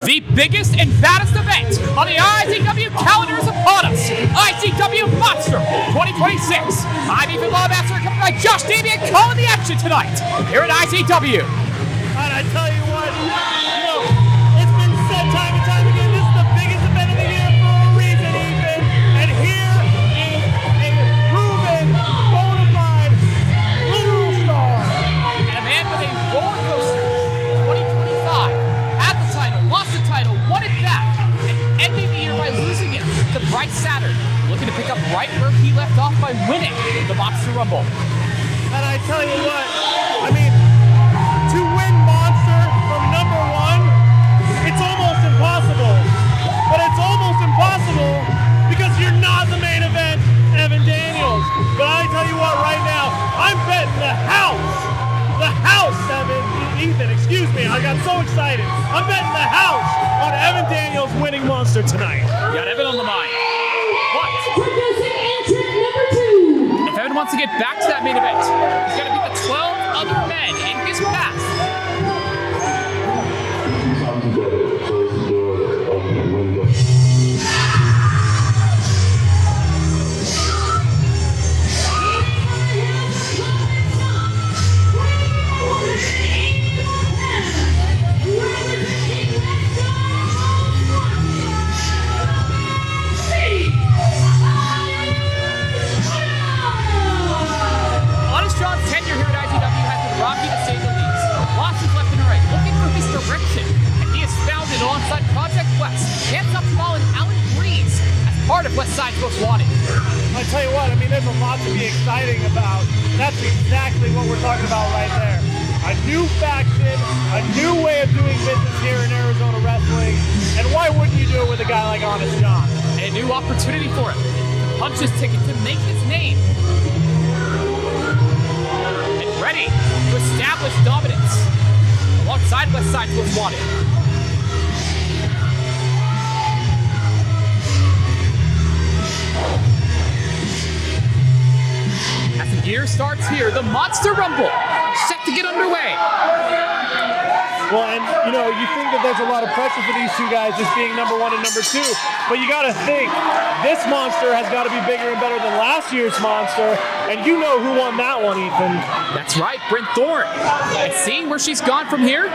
The biggest and baddest event on the IZW calendar is upon us. IZW Monster 2026. I'm Izw Monster coming by Josh Damian calling the action tonight here at IZW. And I tell you what, it's been said time and time again, this is the biggest event of the year for a reason, Ethan. And here is a proven, bona fide, literal star. And a man with a roller coaster 2025. Lost the title, won it back, and ending the year by losing it to Bryce Saturn, looking to pick up right where he left off by winning the Monster Rumble. And I tell you what, to win Monster from number one, it's almost impossible. But it's almost impossible because you're not the main event, Evan Daniels. But I tell you what, right now, I'm betting the house, Ethan, excuse me, I got so excited. I'm betting the house on Evan Daniels winning Monster tonight. You got Evan on the mind. What? If Evan wants to get back to that main event, he's got to beat the 12 other men in his path. Alongside Project West, Chance Upsmall and Alan Breeze as part of West Side's Most Wanted. I tell you what, there's a lot to be exciting about. That's exactly what we're talking about right there. A new faction, a new way of doing business here in Arizona wrestling, and why wouldn't you do it with a guy like Honest John? And a new opportunity for him to punch his ticket to make his name. And ready to establish dominance alongside West Side's Most Wanted. As the year starts here, the Monster Rumble set to get underway. Well, and you think that there's a lot of pressure for these two guys just being number one and number two, but you got to think this Monster has got to be bigger and better than last year's Monster, and you know who won that one, Ethan. That's right, Brent Thorne. And seeing where she's gone from here, there's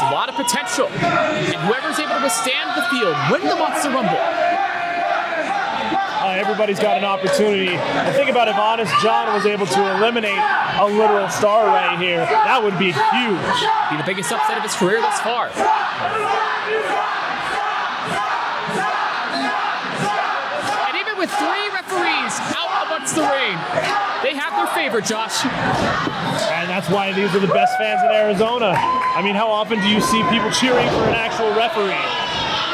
a lot of potential, and whoever's able to withstand the field, win the Monster Rumble. Everybody's got an opportunity. And think about if Honest John was able to eliminate a literal star right here. That would be huge. Be the biggest upset of his career thus far. And even with 3 referees out amongst the ring, they have their favor, Josh. And that's why these are the best fans in Arizona. How often do you see people cheering for an actual referee?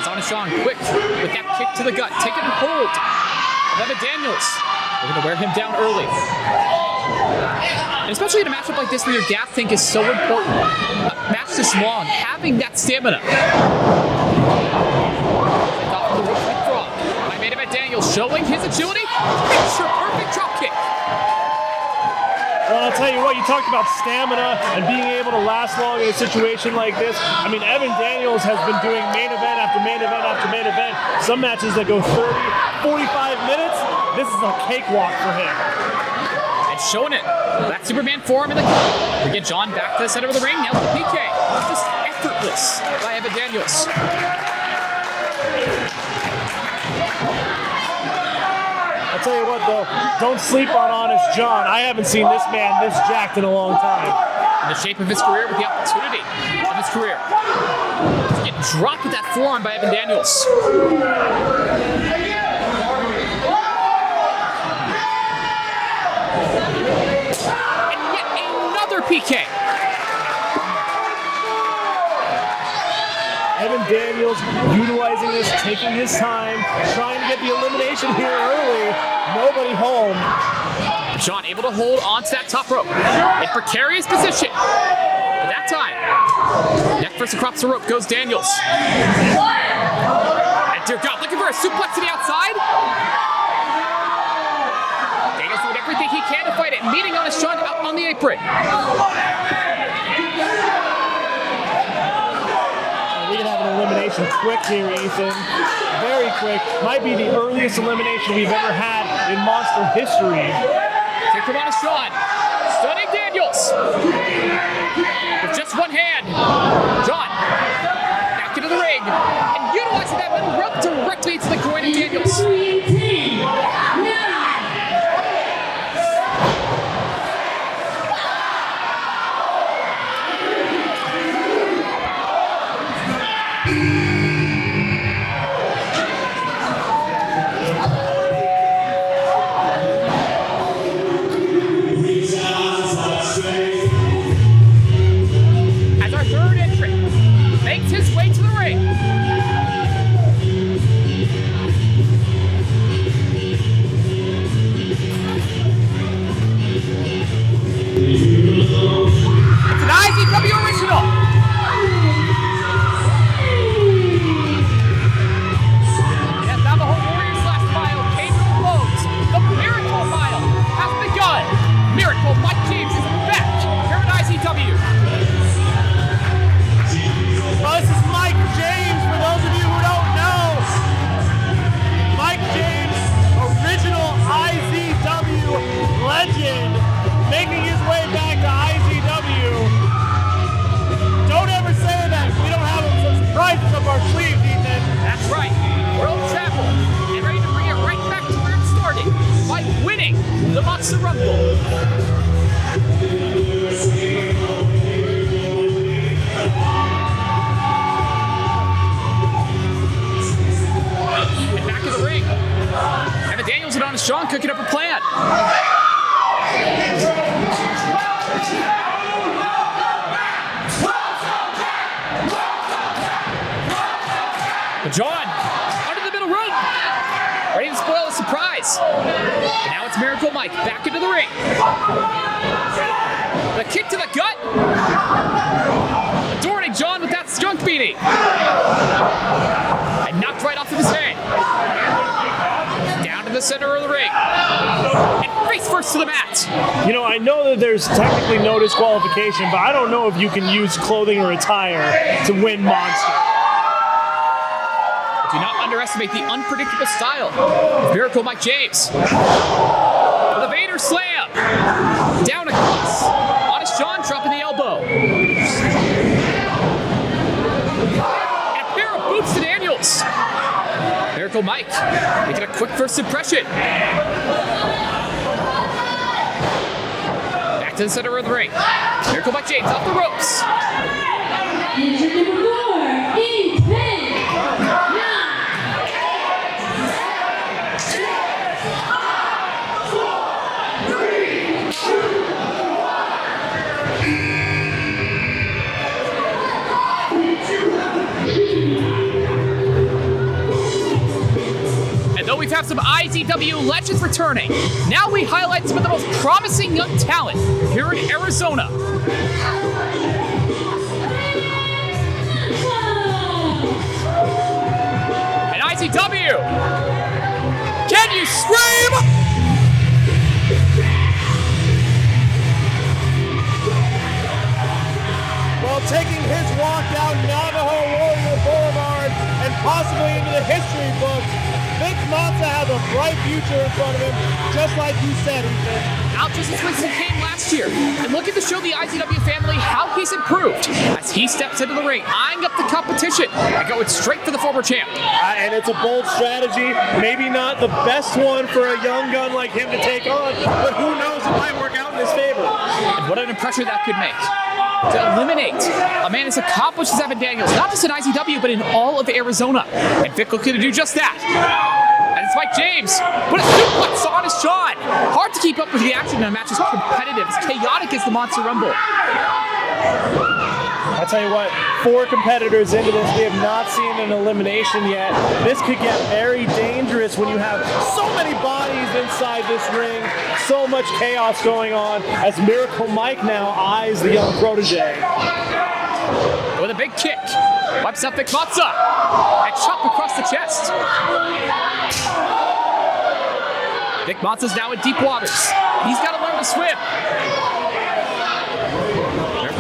It's Honest John, quick with that kick to the gut, taking hold. Evan Daniels, we're going to wear him down early. And especially in a matchup like this where your gas tank is so important. A match this long, having that stamina. I made Evan Daniels showing his agility. Picture perfect drop kick. Well, I'll tell you what, you talked about stamina and being able to last long in a situation like this. Evan Daniels has been doing main event after main event after main event. Some matches that go 30, 45 minutes. This is a cakewalk for him. And showing it. That Superman form in the kick. We get John back to the center of the ring. Now the PK. Just effortless by Evan Daniels. I'll tell you what, though, don't sleep on Honest John. I haven't seen this man this jacked in a long time. In the shape of his career, with the opportunity of his career. To get dropped with that forearm by Evan Daniels. And yet another PK. Evan Daniels utilizing this, taking his time, trying to get the elimination here early. Nobody home. John able to hold onto that top rope. In precarious position. But that time, neck first across the rope goes Daniels. And dear God, looking for a suplex to the outside. Daniels doing everything he can to fight it, meeting on his John out on the apron. elimination quick here, Ethan. Very quick. Might be the earliest elimination we've ever had in Monster history. Kick from Honest John. Stunning Daniels. With just one hand. John back into the ring and utilizing that middle rope directly into the groin of Daniels. As our third entrant makes his way to the ring. It's an IZW original. Yes, now the whole Warriors last mile came to a close. The Miracle Mile has begun. Miracle Mike James is back here at IZW. Well, this is Mike James, for those of you who don't know. Mike James, original IZW legend, making his way back to IZW. Don't ever say that. We don't have some surprises up our sleeves, Ethan. That's right. World champion and ready to bring it right back to where it started by winning the Monster Rumble. And back in the ring. Evan Daniels and Honest John cooking up a plan. But John, under the middle rope, ready to spoil the surprise. And now it's Miracle Mike back into the ring. The kick to the gut. Adoring John with that skunk beating. And knocked right off of his head. Down to the center of the ring. And face first to the mat. You know, I know that there's technically no disqualification, but I don't know if you can use clothing or attire to win Monster. Do not underestimate the unpredictable style of Miracle Mike James. With a Vader slam. Down across. Honest John dropping the elbow. And a pair of boots to Daniels. Miracle Mike making a quick first impression. Back to the center of the ring. Miracle Mike James off the ropes. Entrant number 4, in 10, 9. And though we've had some IZW legends returning, now we highlight some of the most promising young talent here in Arizona. And IZW, can you scream? Well, taking his walk down Navajo Warrior Boulevard and possibly into the history books, Vic Monster has a bright future in front of him, just like you said, Ethan. Out just as he came last year, and looking to show the IZW family how he's improved as he steps into the ring, eyeing up the competition and going straight for the former champ. And it's a bold strategy, maybe not the best one for a young gun like him to take on, but who knows, it might work out in his favor. And what an impression that could make. To eliminate a man as accomplished as Evan Daniels, not just in IZW, but in all of Arizona. And Vic looking to do just that. And it's Mike James. What a suplex to Honest John. Hard to keep up with the action in a match as competitive, as chaotic as the Monster Rumble. I tell you what, 4 competitors into this, we have not seen an elimination yet. This could get very dangerous when you have so many bodies inside this ring, so much chaos going on, as Miracle Mike now eyes the young protege. With a big kick, wipes out Vic Monster, and chop across the chest. Vic Monster's now in deep waters. He's got to learn to swim.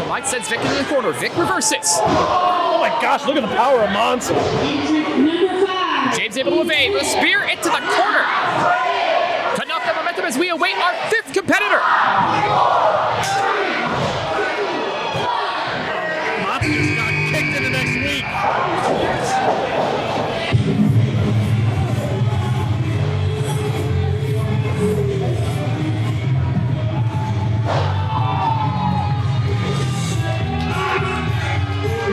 Mike sends Vic into the corner. Vic reverses. my gosh, look at the power of Monster. Number 5. James able to evade with a spear into the corner. Cutting off the momentum as we await our 5th competitor. Monster just got kicked into next week.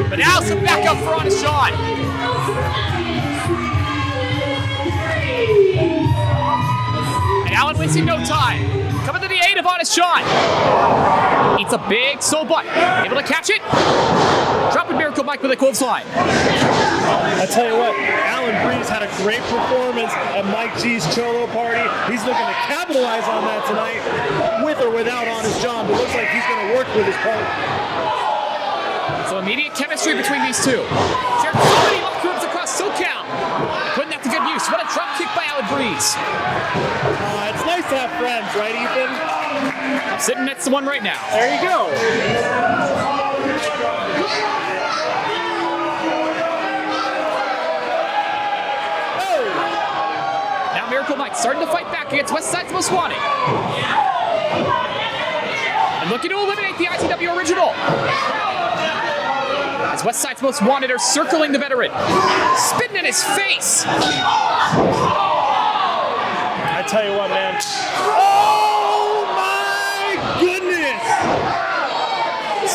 But now some backup for Honest John. And Allen wasting no time. Coming to the aid of Honest John. Eats a big soul butt. Able to catch it. Dropping Miracle Mike with a clothesline. I tell you what, Alan Breeze had a great performance at Mike G's Cholo party. He's looking to capitalize on that tonight, with or without Honest John, but looks like he's going to work with his partner. So immediate chemistry between these two. Shared so many moves across SoCal. Putting that to good use. What a drop kick by Alan Breeze. It's nice to have friends, right, Ethan? I'm sitting next to one right now. There you go. Now Miracle Mike starting to fight back against West Side's Most Wanted. And looking to eliminate the ICW original. As West Side's Most Wanted are circling the veteran. Spitting in his face. I tell you what, man. Oh my goodness!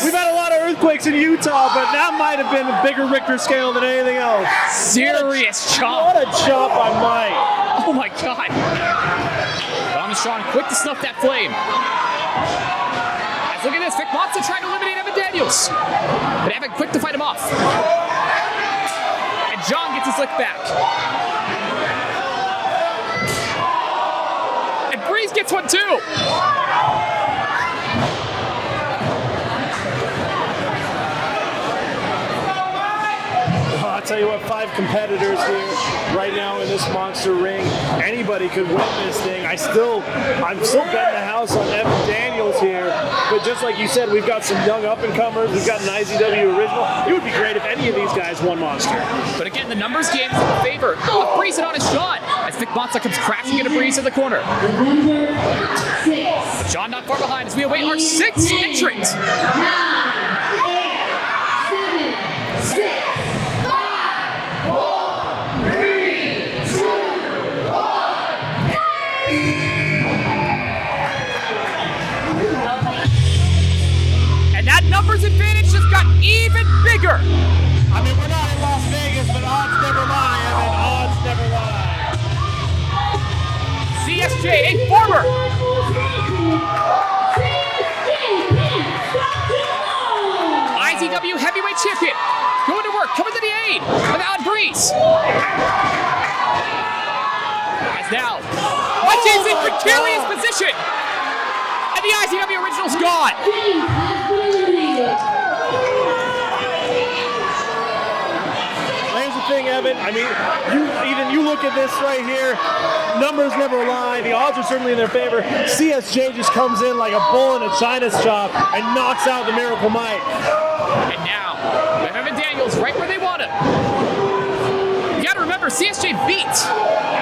We've had a lot of earthquakes in Utah, but that might have been a bigger Richter scale than anything else. Serious chop. What a chop by Mike. Oh my God. Honest John quick to snuff that flame. As look at this, Vic Monster trying to eliminate Evan Daniels. But Evan quick to fight him off. And John gets his lick back. And Breeze gets one too. I'll tell you what, 5 competitors here right now in this monster ring. Anybody could win this thing. I'm still betting the house on Evan Daniels here. But just like you said, we've got some young up-and-comers. We've got an IZW original. It would be great if any of these guys won Monster. But again, the numbers game is in the favor of Breeze and Honest John. As Vic Monster comes crashing into Breeze in the corner. Number 6. John not far behind as we await our 6th entrant. 9, 8, 7, 6. And that numbers advantage just got even bigger. I mean, we're not in Las Vegas, but odds never lie, Evan. Odds never lie. CSJ, a former IZW heavyweight champion, going to work, coming to the aid of Alan Breeze. As now, Mike is in precarious position, and the IZW original's gone. James has been eliminated. Here's the thing, Evan. I mean, you look at this right here. Numbers never lie. The odds are certainly in their favor. CSJ just comes in like a bull in a china's shop and knocks out the Miracle Mike. And now, we have Evan Daniels right where they want him. You gotta remember, CSJ beat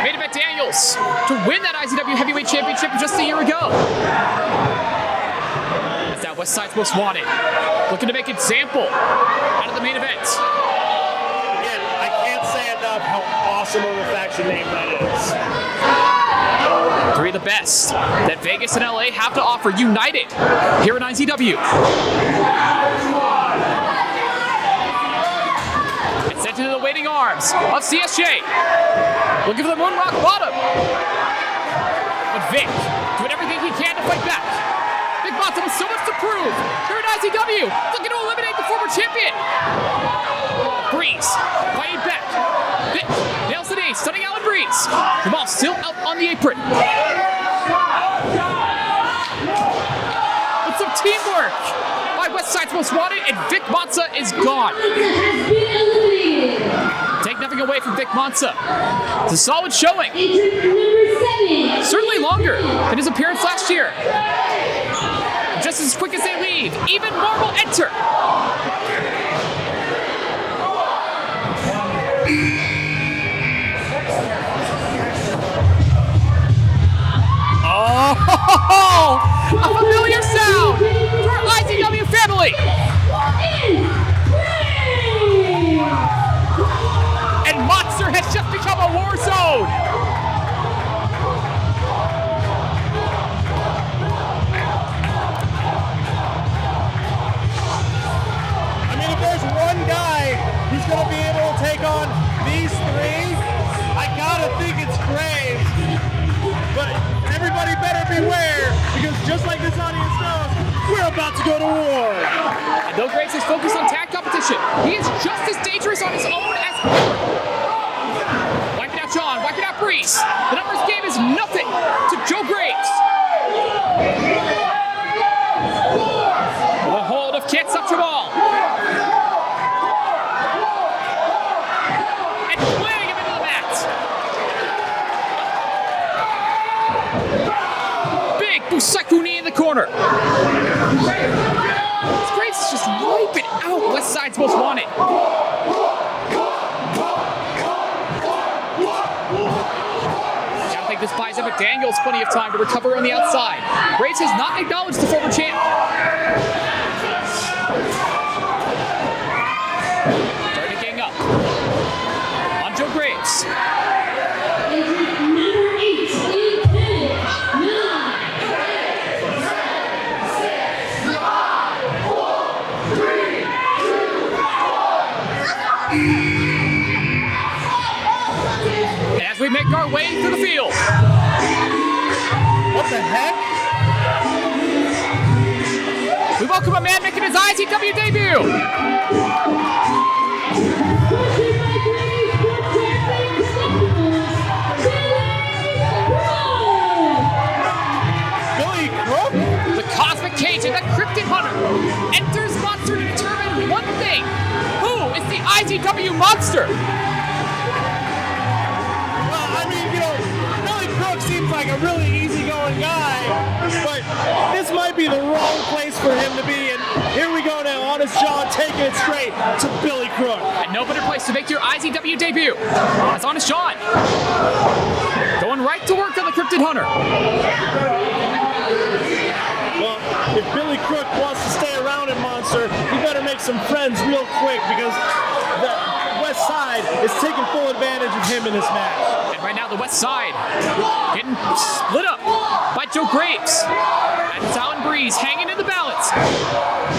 Main Event Daniels to win that IZW Heavyweight Championship just a year ago. It's that West Side's Most Wanted, looking to make an example out of the main event. Again, I can't say enough how awesome of a faction name that is. 3 of the best that Vegas and LA have to offer, united here in IZW. It's sent into the waiting arms of CSJ. Looking for the moonrock bottom. But Vic doing everything he can to fight back. Vic Monster with so much to prove here in IZW, looking to eliminate the former champion. Breeze fighting back. Vic nails the knee, stunning Alan Breeze. Jamal still out on the apron. With some teamwork by West Side's Most Wanted, and Vic Monster is gone. Has been eliminated. Take nothing away from Vic Monster. It's a solid showing. Entrant number 7. Certainly longer than his appearance last year. Just as quick as they leave, even more will enter. Oh, a familiar sound for our IZW family. And Monster has just become a war zone. I mean, if there's one guy who's going to be able to take on these three, I gotta think it's Graves. But everybody better beware, because just like this audience knows, we're about to go to war. And though Graves is focused on tag competition, he is just as dangerous on his own as ever. Wiping out John, wiping out Breeze. The numbers game is nothing to Joe Graves. The hold of Can't Stop Jamal. And planting him into the mat. Big Busaiku knee in the corner. Graves is just wiping out West Side's most wanted. I think this buys Epic Daniels plenty of time to recover on the outside. Graves has not acknowledged the former champ. Starting to gang up on Joe Graves. Number 8 in 10, 9. As we make our way through the field. What the heck? We welcome a man making his IZW debut. Billy Crook? The Cosmic Cajun, the Cryptid Hunter, enters Monster to determine one thing. Who is the IZW Monster? Well, I mean, you know, Billy Crook seems like a really easygoing guy, but this might be the wrong place for him to be, and here we go now, Honest John taking it straight to Billy Crook. And no better place to make your IZW debut. That's Honest John. Going right to work on the Cryptid Hunter. Well, if Billy Crook wants to stay around in Monster, he better make some friends real quick, because the West Side is taking full advantage of him in this match. And right now the West Side getting split up by Joe Graves. And Talon Breeze hanging in the balance.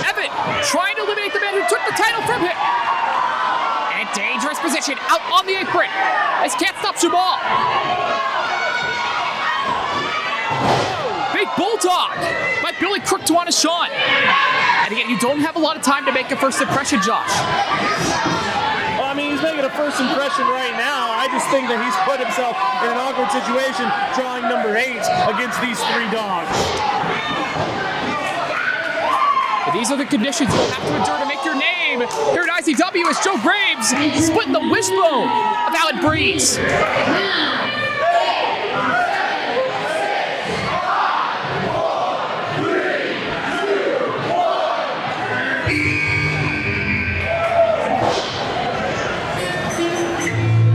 Evan trying to eliminate the man who took the title from him. And dangerous position out on the apron. As Can't Stop Jamal. Big Bulldog by Billy Crook to Honest Sean. And again, you don't have a lot of time to make a first impression, Josh. Well, I mean, he's making a first impression right now. I just think that he's put himself in an awkward situation drawing number 8 against these 3 dogs. But these are the conditions you'll have to endure to make your name here at IZW as Joe Graves splitting the wishbone of Alan Breeze.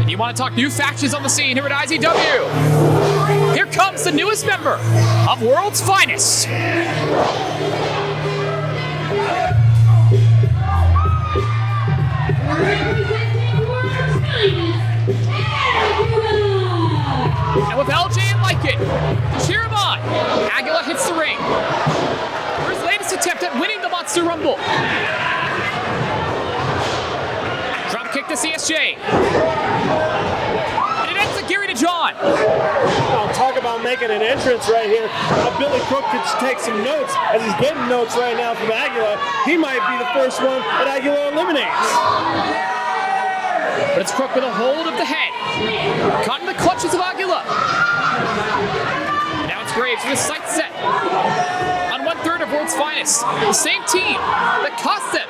You want to talk new factions on the scene here at IZW? Here comes the newest member of World's Finest. And with LJ and Lycan to cheer him on, Aguila hits the ring for his latest attempt at winning the Monster Rumble. Drop kick to CSJ. And it ends the Gary to John. I'll talk about making an entrance right here. Billy Crook could take some notes as he's getting notes right now from Aguila. He might be the first one that Aguila eliminates. But it's Crook with a hold of the head. Caught in the clutches of Aguila. And now it's Graves with his sights set on 1/3 of World's Finest. The same team that cost them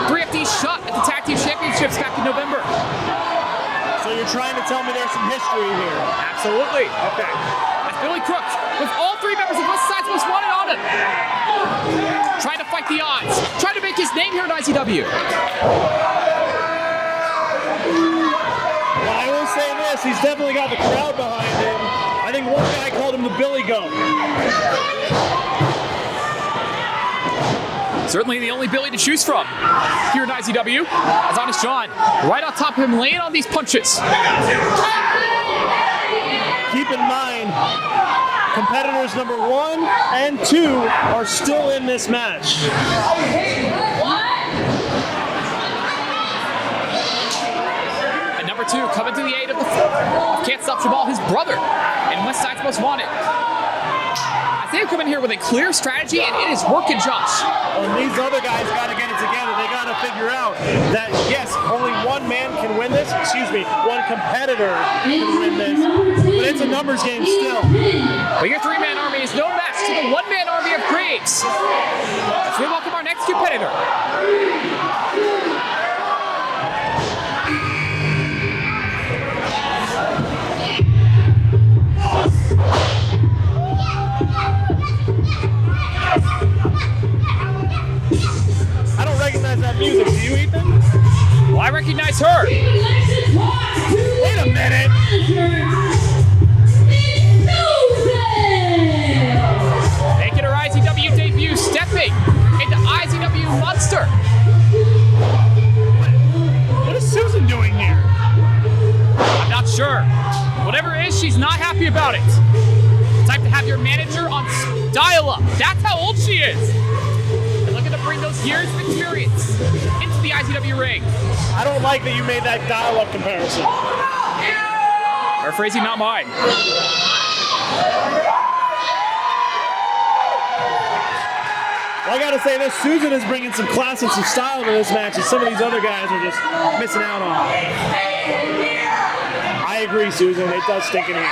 3FD's shot at the Tag Team Championships back in November. So you're trying to tell me there's some history here? Absolutely. Okay. That's Billy Crook with all 3 members of West Side's Most Wanted on him. Trying to fight the odds. Trying to make his name here at IZW. say this, he's definitely got the crowd behind him. I think one guy called him the Billy Goat. Certainly the only Billy to choose from here in IZW. As Honest John right on top of him, laying on these punches. Keep in mind, competitors number 1 and 2 are still in this match. And number 2 coming to the aid of the Can't Stop Jamal, his brother, and West Side's Most Wanted. As they've come in here with a clear strategy, and it is working, Josh. Well, these other guys got to get it together. They got to figure out that, yes, only one man can win this. Excuse me, one competitor can win this. But it's a numbers game still. But your 3-man army is no match to the 1-man army of Graves. As we welcome our next competitor. I don't recognize that music. Do you, Ethan? Well, I recognize her. Wait a minute. Making her IZW debut, stepping into IZW Monster. What is Susan doing here? I'm not sure. Whatever it is, she's not happy about it. Type to have your manager on dial-up. That's how old she is. And looking to bring those years of experience into the IZW ring. I don't like that you made that dial-up comparison. Her phrasing, not mine. Well, I gotta say this, Susan is bringing some class and some style to this match, and some of these other guys are just missing out on it. I agree, Susan, it does stink in here.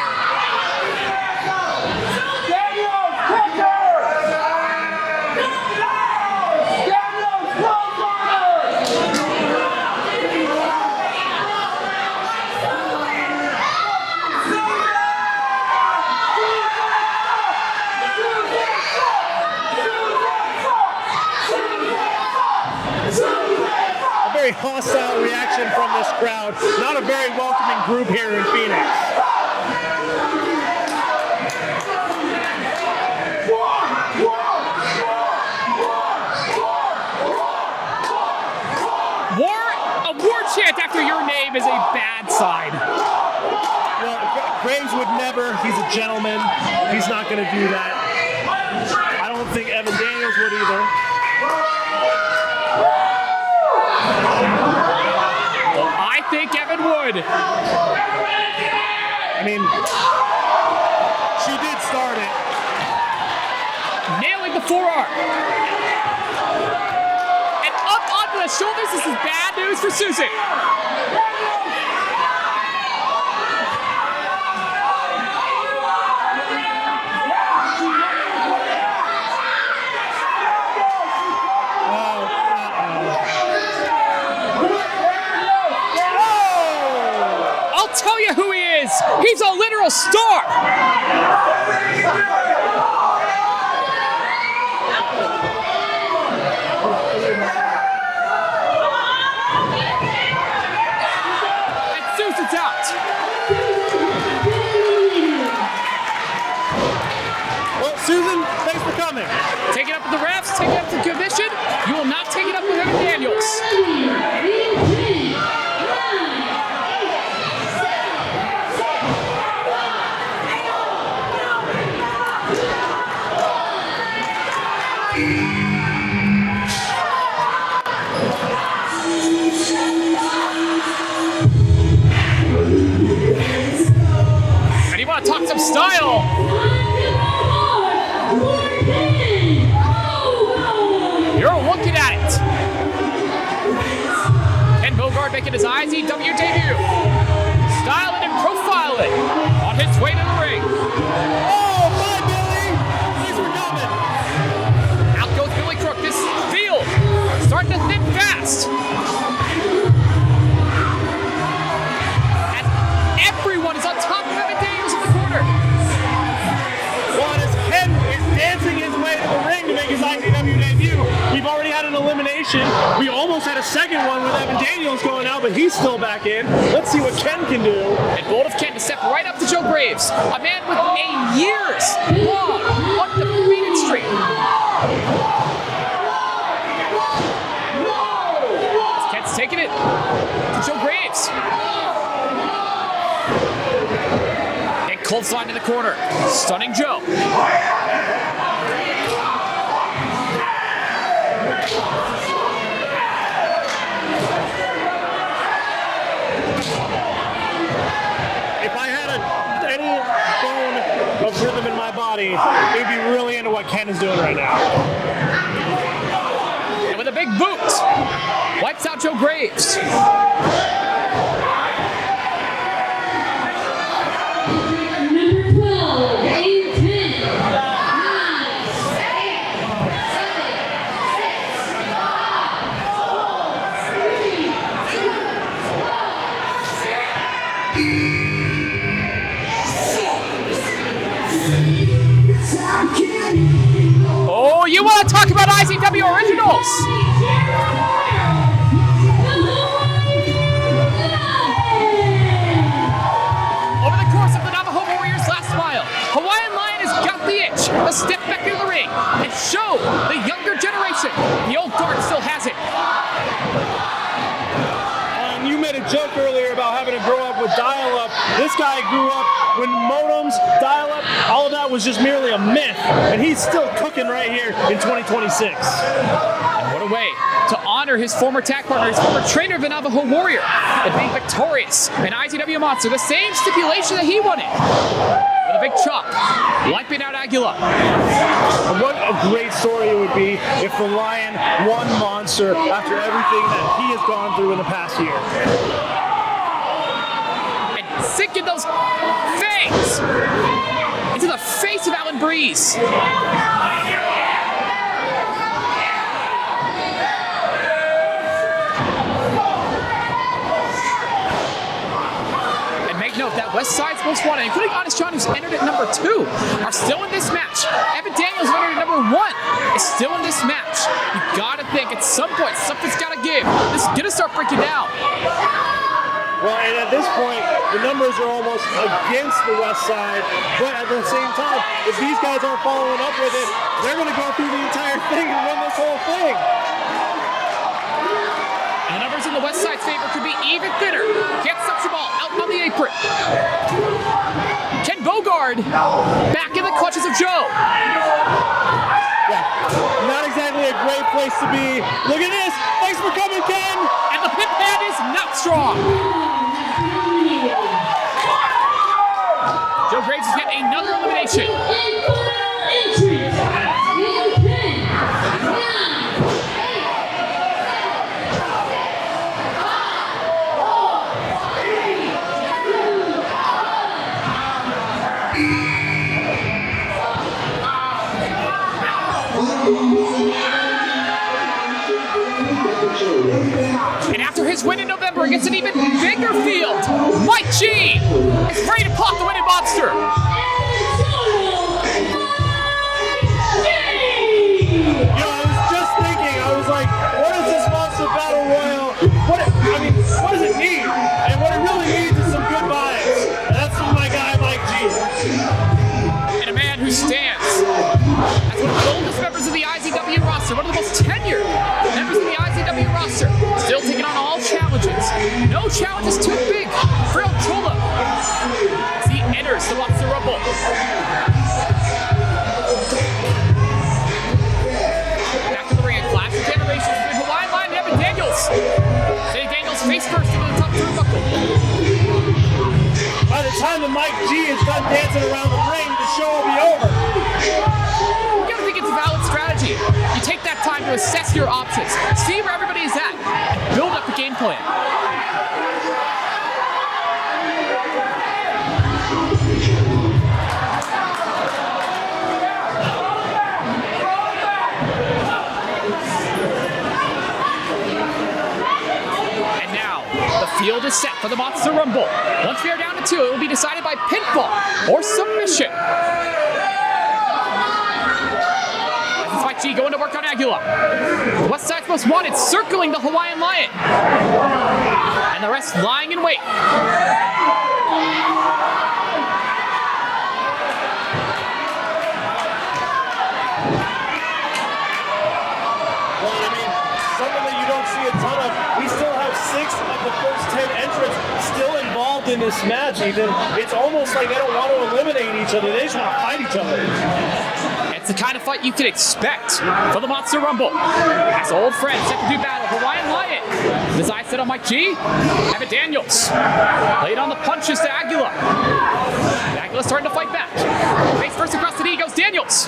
Very hostile reaction from this crowd. Not a very welcoming group here in Phoenix. A war chant after your name is a bad sign. Well, Graves would never. He's a gentleman. He's not going to do that. I don't think Evan Daniels would either. Well, I think Evan would. I mean, she did start it. Nailing the forearm. And up onto the shoulders. This is bad news for Susan. Tell you who he is. He's a literal star. And Susan's out. Well, Susan, thanks for coming. Take it up with the refs, take it up with the commission. You will not take it up with Evan Daniels. And you want to talk some style? You're looking at it. Ken Bogard making his IZW debut. Styling and profiling on his way to the ring. Oh, bye, Billy. Thanks for coming. Out goes Billy Crook. This field starting to thin fast. As everyone is on top of Evan Daniels in the corner. Well, as Ken is dancing his way to the ring to make his IZW debut, we've already had an elimination elimination. We almost had a second one with Evan Daniels going out, but he's still back in. Let's see what Ken can do. And bold of Ken to step right up to Joe Graves, a man with a years-long undefeated streak. Ken's taking it to Joe Graves. And cold slide in the corner, stunning Joe. If I had any bone of rhythm in my body, it would be really into what Ken is doing right now. And with a big boot, wipes out Joe Graves. Number 12, in 10, 9, 8, Oh, you want to talk about IZW Originals? Over the course of the Navajo Warriors' last mile, Hawaiian Lion has got the itch to step back into the ring and show the younger generation the old guard still has it. And you made a joke earlier about having to grow up with dial-up. This guy grew up when modems, dial-up, all of that was just merely a myth, and he's still cooking right here in 2026. And what a way to honor his former tag partner, his former trainer of the Navajo Warrior, and being victorious in IZW Monster, the same stipulation that he wanted. With a big chop, wiping out Aguila. What a great story it would be if the Lion won Monster after everything that he has gone through in the past year. And sinking those fangs into the face of Alan Breeze. Note that West Side's Most Wanted, including Honest John, who's entered at number 2, are still in this match. Evan Daniels, who entered at number 1, is still in this match. You gotta think at some point something's gotta give. This is gonna start breaking down. Well, and at this point, the numbers are almost against the West Side, but at the same time, if these guys aren't following up with it, they're gonna go through the entire thing and win this whole thing. And the numbers in the West Side's favor could be even thinner. Gets up the ball out on the apron. Ken Bogard back in the clutches of Joe. Yeah, not exactly a great place to be. Look at this. Thanks for coming, Ken. And the pimp hand is not strong. Joe Graves has got another elimination. And after his win in November against an even bigger field, Mike G is ready to clock the win in Monster. I was just thinking, I was like, what is this Monster Battle Royal? What does it need? And what it really needs is some good vibes. And that's from my guy, Mike G. And a man who stands as one of the oldest members of the IZW roster, one of the most tenured members of the IZW roster, still taking on all challenges. No challenge is too big for El Cholo as he enters the Monster Rumble. Back to the ring, classic generations between Hawaiian Lion and Evan Daniels. Say Daniels face first into the top turnbuckle. By the time that Mike G is done dancing around the ring, the show will be over. You gotta think it's a valid strategy. You take that time to assess your options, see where everybody is at, and build up the game plan. And now, the field is set for the Monster Rumble. Once we are down to 2, it will be decided by pinfall or submission. Mike G going to work on Aguila. West Side's Most Wanted circling the Hawaiian Lion. And the rest lying in wait. Something that you don't see a ton of. We still have 6 of the first 10 entrants still involved in this match. Even it's almost like they don't want to eliminate each other. They just want to fight each other. It's the kind of fight you can expect for the Monster Rumble. As old friends set to do battle, Hawaiian Lion. His eyes set on Mike G. Evan Daniels laid on the punches to Aguila. Aguila's starting to fight back. Face first across the knee goes Daniels.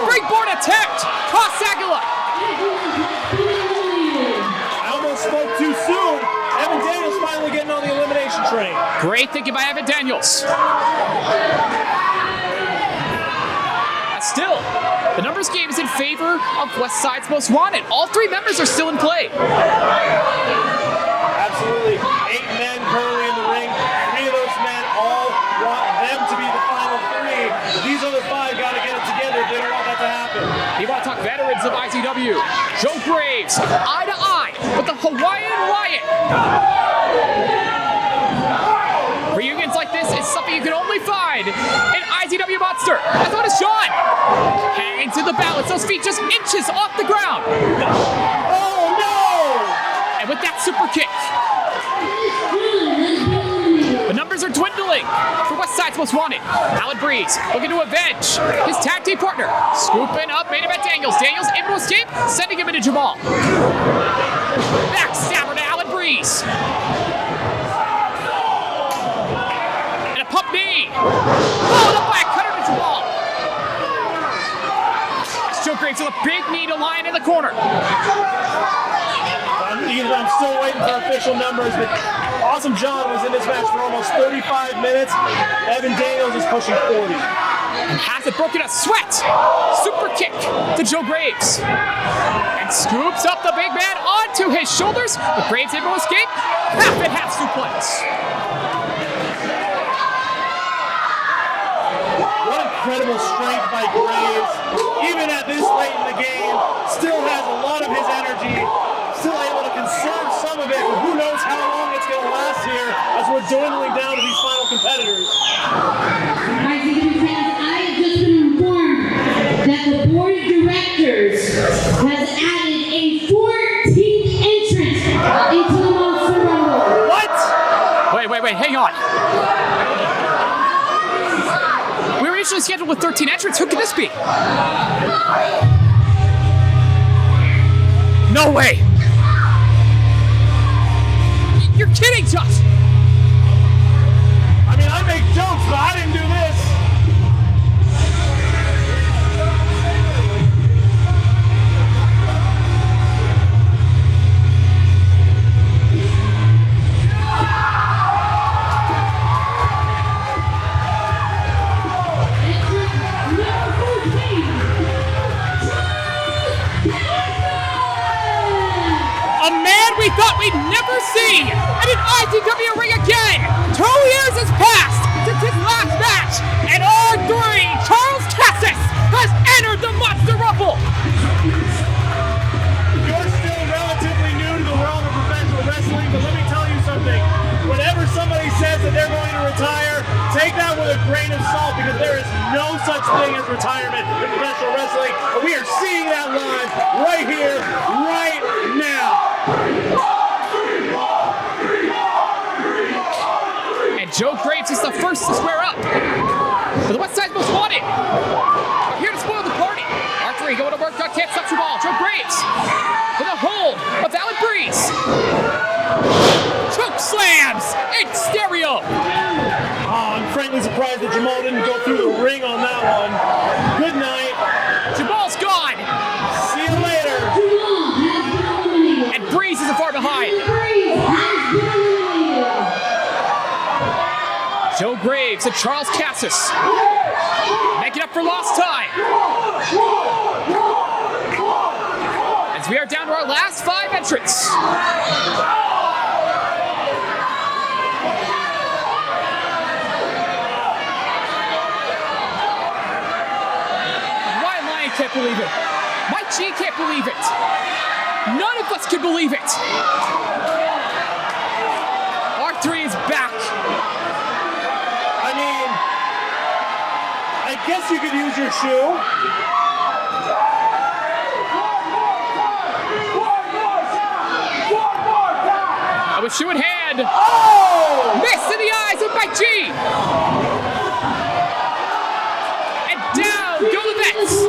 Springboard attempt! Cross Aguila! I almost spoke too soon. Evan Daniels finally getting on the elimination train. Great thinking by Evan Daniels. Still, the numbers game is in favor of West Side's Most Wanted. All 3 members are still in play. Absolutely. 8 men currently in the ring. 3 of those men all want them to be the final 3. These other 5 got to get it together. They don't want that to happen. You want to talk veterans of IZW. Joe Graves, eye to eye with the Hawaiian Lion. Reunions like this is something you can only find in IZW Monster. That's what it's Sean. Hangs to the balance, those feet just inches off the ground. Oh no! And with that super kick, the numbers are dwindling for West Side's Most Wanted. Alan Breeze looking to avenge his tag team partner. Scooping up main event Daniels. Daniels able to escape, sending him into Jamal. Backstabber to Alan Breeze. Pump knee! Followed up by a cutter to Jamal. Joe Graves with a big knee to Lion in the corner. I'm still waiting for official numbers, but Awesome John was in this match for almost 35 minutes. Evan Daniels is pushing 40. And has it broken a sweat. Super kick to Joe Graves. And scoops up the big man onto his shoulders. But Graves able to escape. Half and half suplex. Incredible strength by Graves, even at this late in the game, still has a lot of his energy, still able to conserve some of it, but who knows how long it's going to last here as we're dwindling down to these final competitors. IZW fans, I have just been informed that the board of directors has added a 14th entrant into the Monster Rumble. What? Wait, hang on. Initially scheduled with 13 entrants. Who could this be? No way! You're kidding, Josh! I mean, I make jokes, but I didn't do this. A man we thought we'd never see in an IZW ring again! 2 years has passed since his last match, and R3, Charles Cassis, has entered the Monster Rumble! You're still relatively new to the world of professional wrestling, but let me tell you something. Whenever somebody says that they're going to retire, take that with a grain of salt, because there is no such thing as retirement in professional wrestling, and we are seeing that live right here, right now. And Joe Graves is the first to square up. For the West Side's Most Wanted. We're here to spoil the party. R3 going to work on can't stop Jamal. Joe Graves with a hold of Alan Breeze. Choke slams in stereo. I'm frankly surprised that Jamal didn't go through the ring on that one. Good night. Jamal's gone. See you later. And Breeze isn't far behind. Joe Graves and Charles Cassis making up for lost time. As we are down to our last 5 entrants. G can't believe it. None of us can believe it. R3 is back. I mean, I guess you could use your shoe. With shoe in hand. Oh! Miss in the eyes of Mike G. And down go the Vets.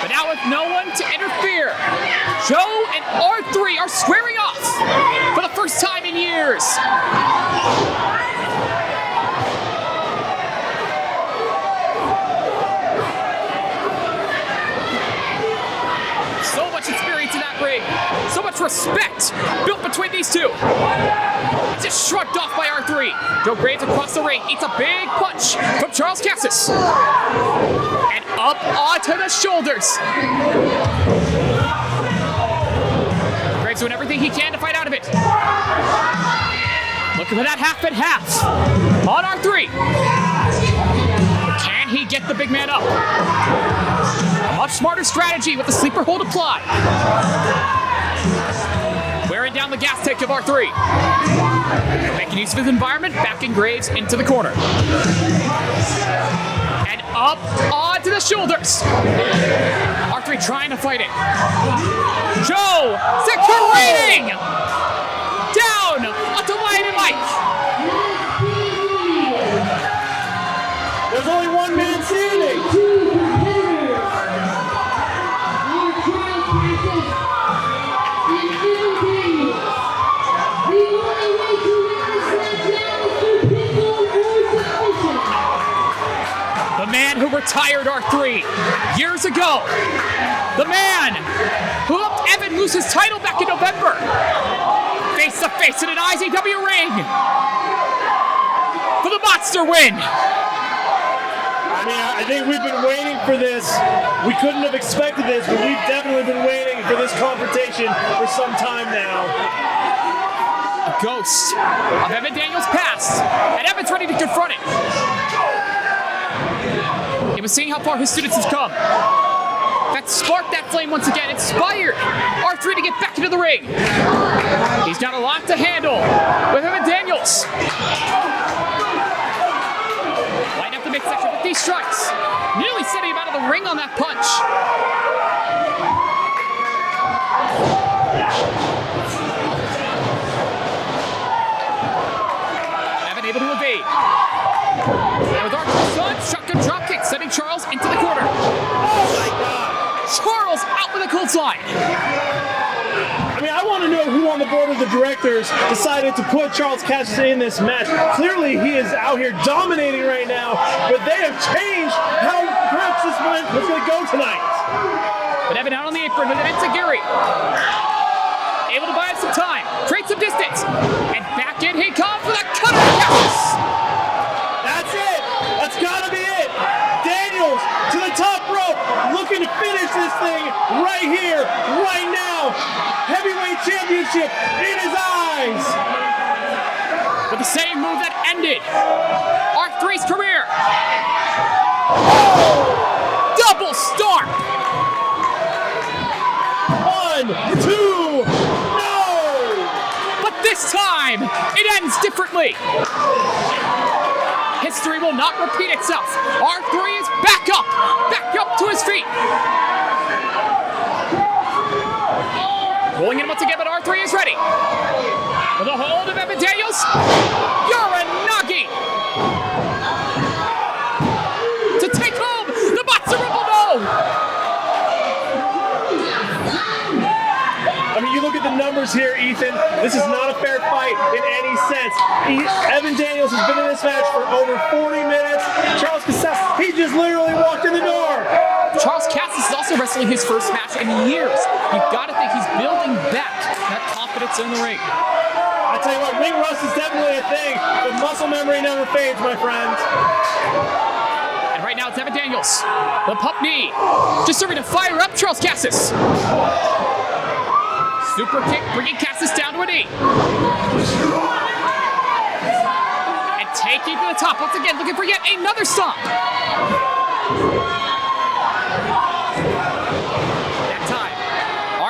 But now with no one to interfere, Joe and R3 are squaring off for the first time in years. So much experience in that ring. So much respect built between these two. Just shrugged off by R3. Joe Graves across the ring eats a big punch from Charles Cassis. And up onto the shoulders. Graves doing everything he can to fight out of it. Looking for that half and half on R3. Can he get the big man up? A much smarter strategy with the sleeper hold applied. Wearing down the gas tank of R3. Making use of his environment, backing Graves into the corner. And up onto the shoulders. R3 trying to fight it. Joe securating! Down onto Lion and Mike. There's only one man standing. The man who retired R3 years ago. The man who helped Evan lose his title back in November. Face to face in an IZW ring. For the Monster win. I mean, I think we've been waiting for this. We couldn't have expected this, but we've definitely been waiting for this confrontation for some time now. A ghost of Evan Daniels' past, and Evan's ready to confront it. He was seeing how far his students have come. That sparked that flame once again, inspired R3 to get back into the ring. He's got a lot to handle with Evan Daniels. Lighting up the midsection with these strikes. Nearly sending him out of the ring on that punch. Evan able to evade. And with R3's son, shotgun dropkick, sending Charles into the corner. Oh my God! Charles out with a clothesline. I mean, I want to know who on the board of the directors decided to put Charles Cassis in this match. Clearly, he is out here dominating right now, but they have changed how perhaps this match was going to go tonight. But Evan out on the apron with an Enziguri. Able to buy him some time, create some distance, and back in he comes with a cutter to Cassis. That's it. That's got to be it. Daniels to the top rope, looking to finish this thing right here, right now. Heavyweight championship in his eyes. With the same move that ended R3's career. Double stomp. 1, 2, no! But this time, it ends differently. History will not repeat itself. R3 is back up to his feet. Rolling in once again, but R3 is ready. With a hold of Evan Daniels. Uranagi. To take home the Monster Rumble. No! I mean, you look at the numbers here, Ethan. This is not a fair fight in any sense. Evan Daniels has been in this match for over 40 minutes. Charles Cassis, he just literally walked in the door. Charles Cassis is also wrestling his first match in years. You've got to think he's building back that confidence in the ring. I tell you what, ring rust is definitely a thing, but muscle memory never fades, my friends. And right now it's Evan Daniels. The pump knee. Just serving to fire up Charles Cassis. Super kick bringing Cassis down to a knee. And taking to the top once again, looking for yet another stomp.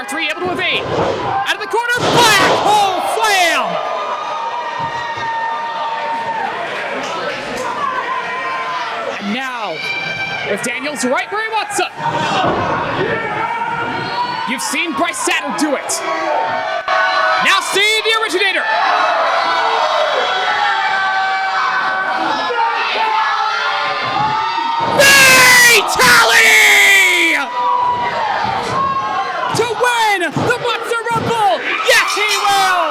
R3 able to evade. Out of the corner, black hole slam! And now, with Daniels right where he wants him. You've seen Bryce Saturn do it. Now see the originator. Fatality! To win the Monster Rumble! Yes, he will!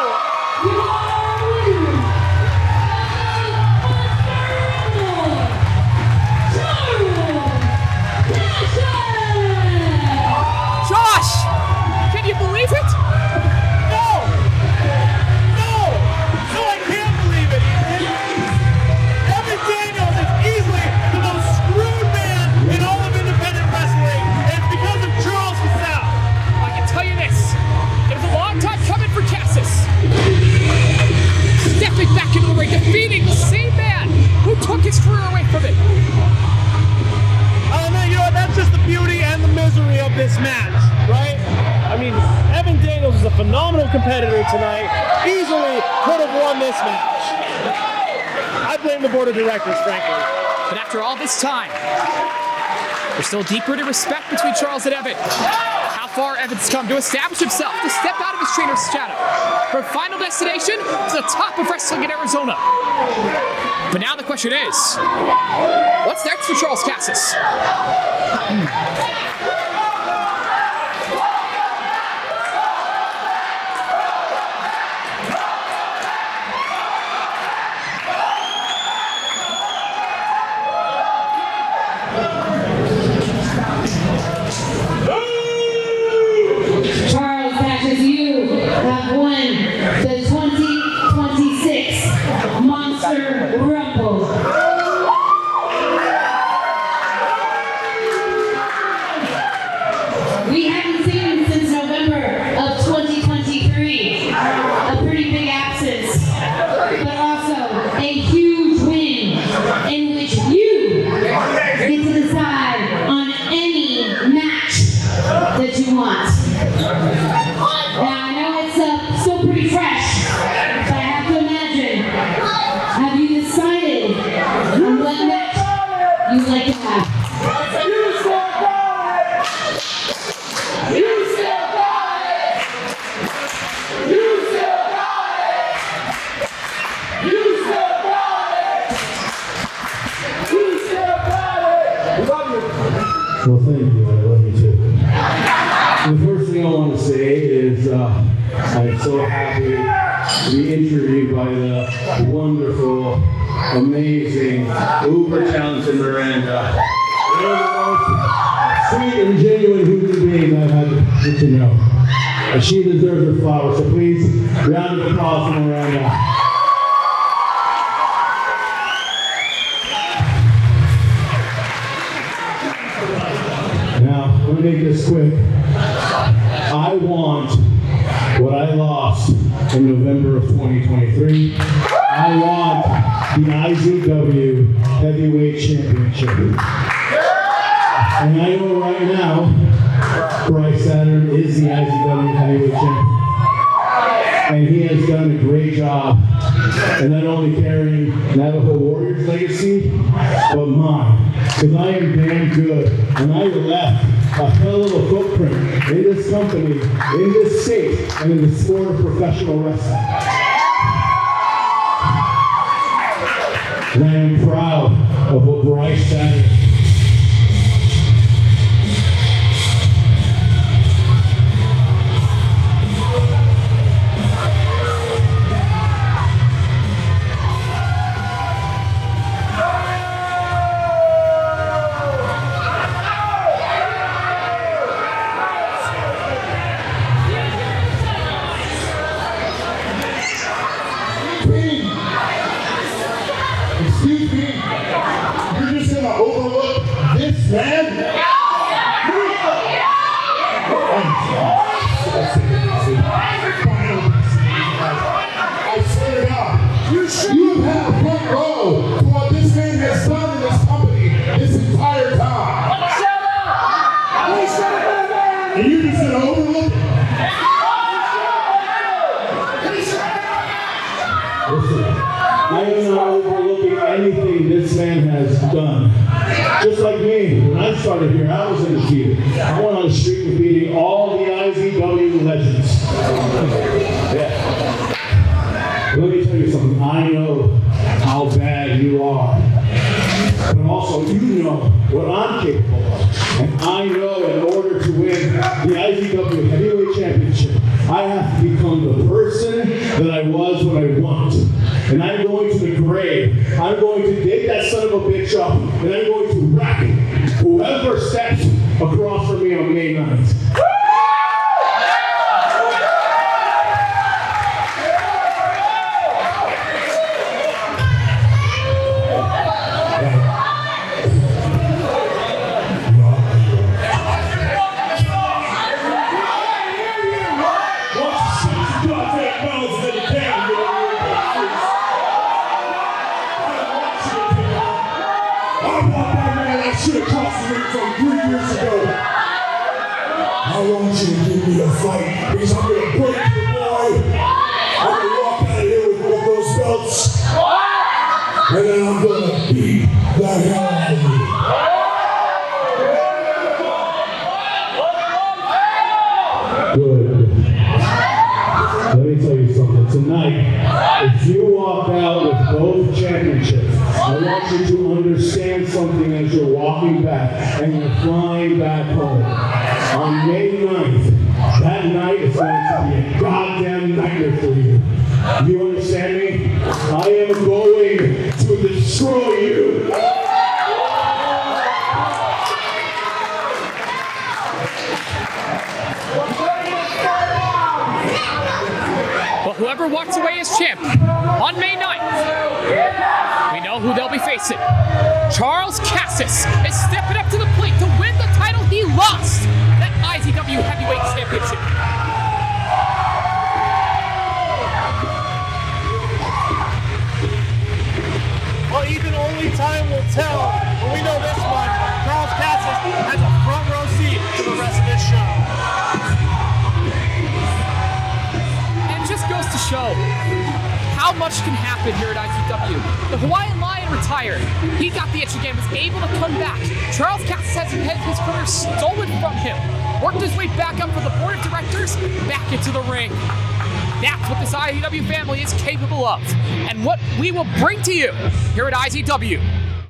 Josh! Can you believe it? No! No! No, I can't believe it, Ethan! Evan Daniels is easily the most screwed man in all of independent wrestling, and it's because of Charles Casal. I can tell you this. It was a long time coming for Cassis. Stepping back into the ring, defeating the same man who took his career away from him. You know what? That's just the beauty and the misery of this match, right? I mean, Evan Daniels is a phenomenal competitor tonight. Easily could have won this match. I blame the board of directors, frankly. But after all this time, there's still deep-rooted respect between Charles and Evan. How far Evan's come to establish himself, to step out of his trainer's shadow. From final destination to the top of wrestling in Arizona. But now the question is, what's next for Charles Cassis? Charles Cassis, you have won the 2026 Monster Rumble. We haven't seen him since November of 2023. A pretty big absence, but also a huge win in which you get to decide on any match that you want. Now, I know it's still pretty fresh, but I have to imagine, have you decided on what match you'd like to have? Well, thank you. I love you too. The first thing I want to say is I'm so happy to be interviewed by the wonderful, amazing, uber talented Miranda. One of the most sweet and genuine human beings I've had to get to know. And she deserves her flowers, so please, round of applause for Miranda. Now, let me make this quick. I want what I lost in November of 2023. I want the IZW Heavyweight Championship. And I know right now, Bryce Saturn is the IZW Heavyweight Champion. And he has done a great job in not only carrying Navajo Warriors' legacy, but mine. Because I am damn good, and I left a hell of a footprint in this company, in this state, and in the sport of professional wrestling. And I am proud of what Bryce Saturn. Excuse me, you're just gonna overlook just like me, when I started here, I was undefeated. I went on the street of beating all the IZW legends. Yeah. Let me tell you something. I know how bad you are. But also, you know what I'm capable of. And I know in order to win the IZW Heavyweight Championship, I have to become the person that I was when I won. And I'm going to the grave. I'm going to dig that son of a bitch up, and I'm going to wreck whoever steps across from me on May 9th. I want you to give me a fight because I'm going to break you, boy. I'm going to walk out of here with those belts. And then I'm going to beat the hell out of you. Good. Let me tell you something. Tonight, if you walk out with both championships, I want you to understand something as you're walking back and you're flying back home. On May 9th, that night is going to be a goddamn nightmare for you. You understand me? I am going to destroy you. Well, whoever walks away as champ on May 9th, we know who they'll be facing. Charles Cassis is stepping up to the plate to win the title he lost, that IZW Heavyweight Championship. Well, even only time will tell, but we know this much. Charles Cassis has a front row seat to the rest of this show. And it just goes to show how much can happen here at IZW. The Hawaiian Lion retired. He got the itch again, was able to come back. Charles Cassis has had his career stolen from him. Worked his way back up for the board of directors, back into the ring. That's what this IZW family is capable of, and what we will bring to you here at IZW